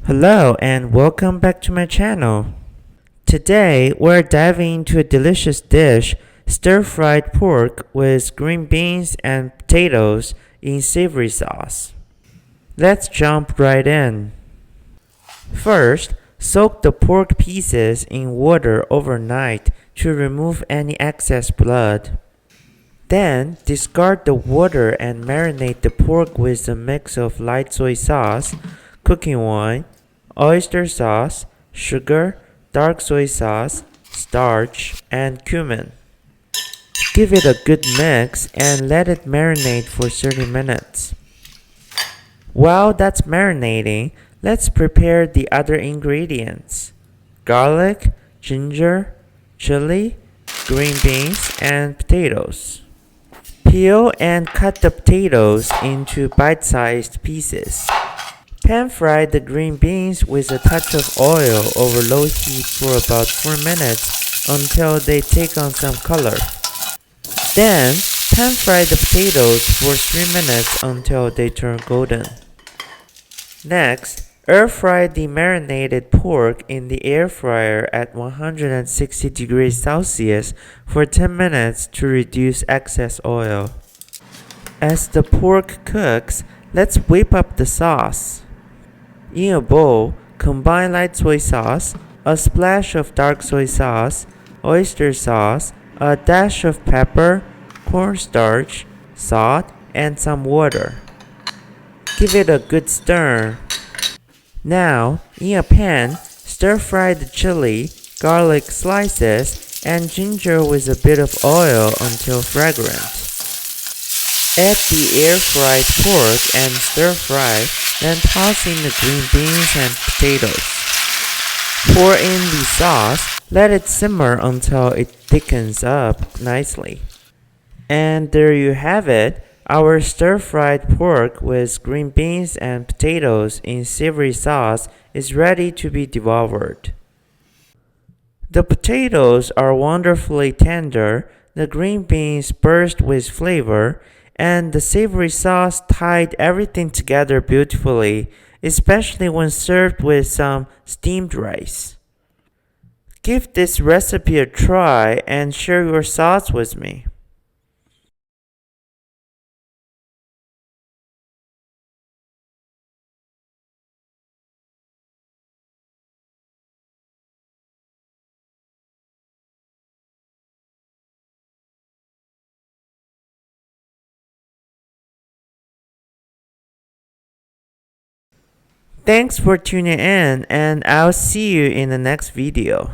Hello and welcome back to my channel. Today we're diving into a delicious dish, stir-fried pork with green beans and potatoes in savory sauce. Let's jump right in. First, soak the pork pieces in water overnight to remove any excess blood. Then, discard the water and marinate the pork with a mix of light soy sauce, cooking wine, oyster sauce, sugar, dark soy sauce, starch, and cumin. Give it a good mix and let it marinate for 30 minutes. While that's marinating, let's prepare the other ingredients: garlic, ginger, chili, green beans, and potatoes. Peel and cut the potatoes into bite-sized pieces. Pan-fry the green beans with a touch of oil over low heat for about 4 minutes until they take on some color. Then, pan-fry the potatoes for 3 minutes until they turn golden. Next, air-fry the marinated pork in the air fryer at 160 degrees Celsius for 10 minutes to reduce excess oil. As the pork cooks, let's whip up the sauce. In a bowl, combine light soy sauce, a splash of dark soy sauce, oyster sauce, a dash of pepper, cornstarch, salt, and some water. Give it a good stir. Now, in a pan, stir-fry the chili, garlic slices, and ginger with a bit of oil until fragrant. Add the air-fried pork and stir-fry, then toss in the green beans and potatoes. Pour in the sauce, let it simmer until it thickens up nicely. And there you have it, our stir-fried pork with green beans and potatoes in savory sauce is ready to be devoured. The potatoes are wonderfully tender, the green beans burst with flavor, and the savory sauce tied everything together beautifully, especially when served with some steamed rice. Give this recipe a try and share your thoughts with me. Thanks for tuning in, and I'll see you in the next video.